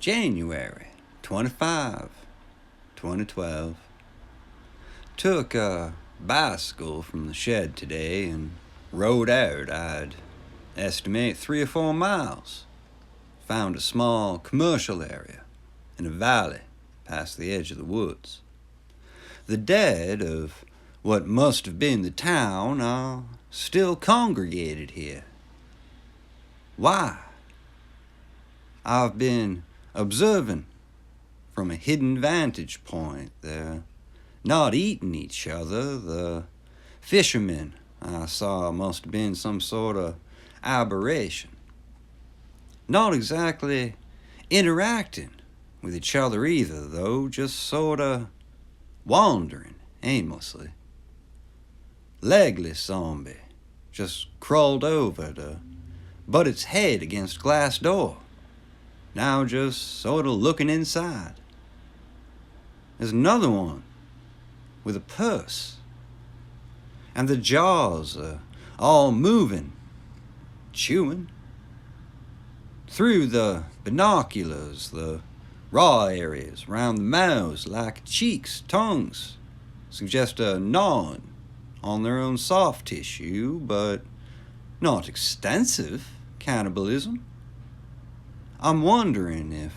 January 25, 2012. Took a bicycle from the shed today and rode out. I'd estimate 3 or 4 miles. Found a small commercial area in a valley past the edge of the woods. The dead of what must have been the town are still congregated here. Why? I've been observing from a hidden vantage point. They're not eating each other. The fishermen I saw must have been some sort of aberration. Not exactly interacting with each other either, though, just sort of wandering aimlessly. Legless zombie just crawled over to butt its head against glass door. Now just sort of looking inside. There's another one with a purse. And the jaws are all moving, chewing. Through the binoculars, the raw areas around the mouths, like cheeks, tongues, suggest a gnawing on their own soft tissue, but not extensive cannibalism. I'm wondering if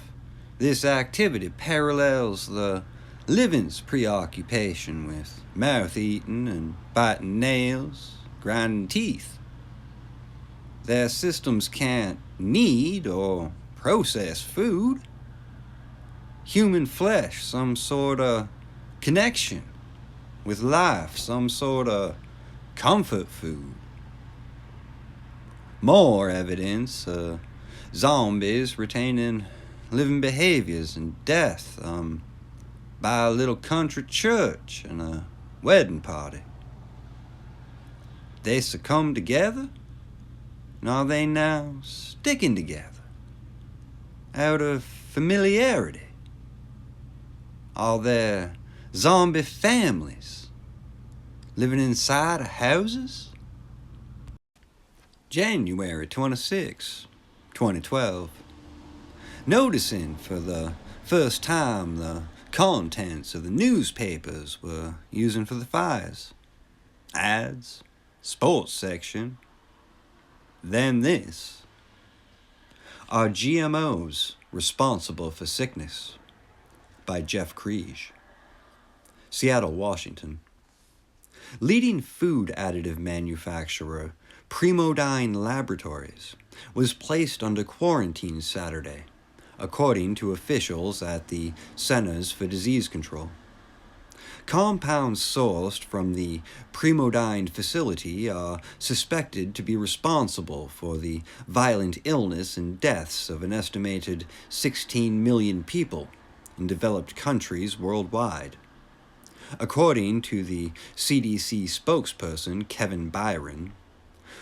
this activity parallels the living's preoccupation with mouth-eating and biting nails, grinding teeth. Their systems can't need or process food. Human flesh, some sort of connection with life, some sort of comfort food. More evidence, zombies retaining living behaviors and death, by a little country church and a wedding party. They succumb together? And are they now sticking together out of familiarity? Are there zombie families living inside of houses? January 26, 2012. Noticing for the first time the contents of the newspapers were using for the fires. Ads, sports section. Then this. Are GMOs responsible for sickness? By Jeff Kriege. Seattle, Washington. Leading food additive manufacturer Primodyne Laboratories was placed under quarantine Saturday, according to officials at the Centers for Disease Control. Compounds sourced from the Primodyne facility are suspected to be responsible for the violent illness and deaths of an estimated 16 million people in developed countries worldwide. According to the CDC spokesperson Kevin Byron,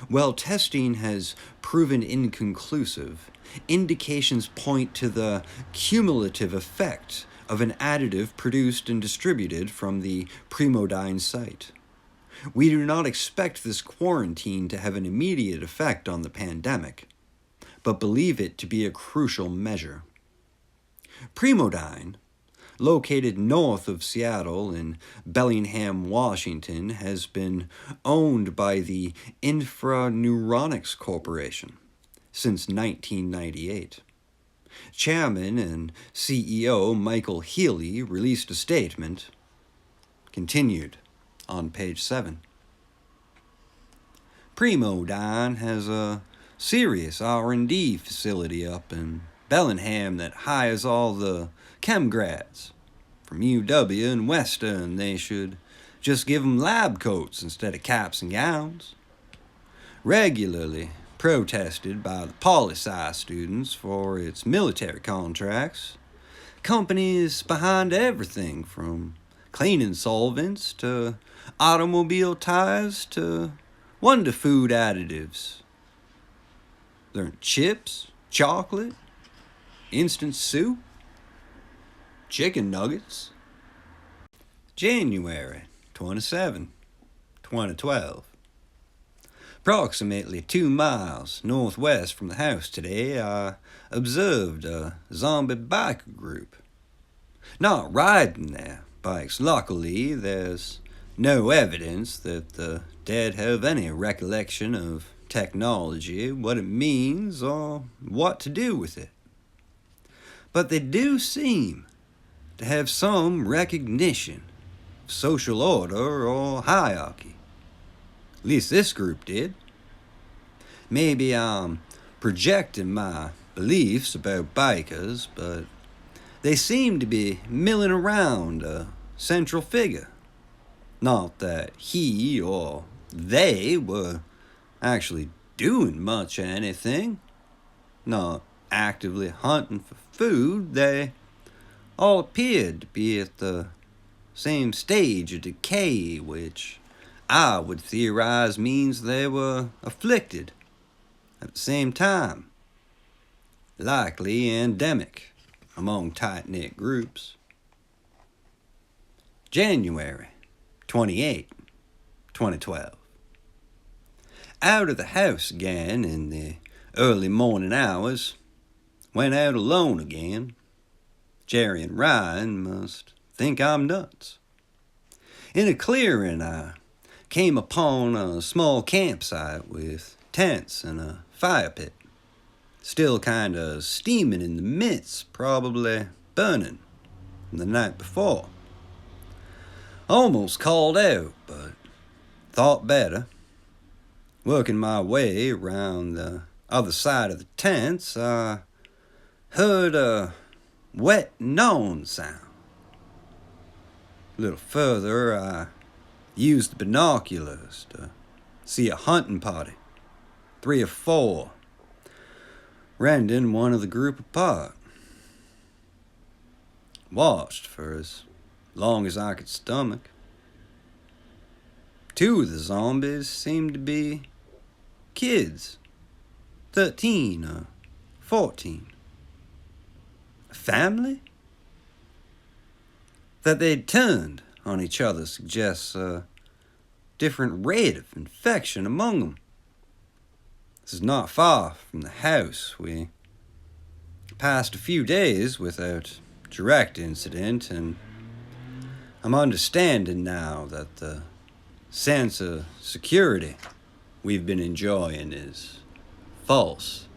while testing has proven inconclusive, indications point to the cumulative effect of an additive produced and distributed from the Primodyne site. We do not expect this quarantine to have an immediate effect on the pandemic, but believe it to be a crucial measure. Primodyne, located north of Seattle in Bellingham, Washington, has been owned by the Infraneuronics Corporation since 1998. Chairman and CEO Michael Healy released a statement, continued on page 7. Primodyne has a serious R&D facility up in Bellingham that hires all the chem grads from UW and Western. They should just give them lab coats instead of caps and gowns. Regularly protested by the poli-sci students for its military contracts. Companies behind everything from cleaning solvents to automobile tires to wonder food additives. They're chips, chocolate, instant soup, chicken nuggets. January 27, 2012. Approximately 2 miles northwest from the house today, I observed a zombie biker group. Not riding their bikes. Luckily, there's no evidence that the dead have any recollection of technology, what it means, or what to do with it. But they do seem to have some recognition of social order or hierarchy. At least this group did. Maybe I'm projecting my beliefs about bikers, but they seem to be milling around a central figure. Not that he or they were actually doing much anything, not actively hunting for food. They all appeared to be at the same stage of decay, which I would theorize means they were afflicted at the same time, likely endemic among tight-knit groups. January 28, 2012. Out of the house again in the early morning hours. Went out alone again. Jerry and Ryan must think I'm nuts. In a clearing, I came upon a small campsite with tents and a fire pit. Still kinda steaming in the midst, probably burning from the night before. Almost called out, but thought better. Working my way around the other side of the tents, I heard a wet gnawing sound. A little further, I used the binoculars to see a hunting party, 3 or 4, rending one of the group apart. Watched for as long as I could stomach. 2 of the zombies seemed to be kids, 13 or 14. A family? That they'd turned on each other suggests a different rate of infection among them. This is not far from the house. We passed a few days without direct incident, and I'm understanding now that the sense of security we've been enjoying is false.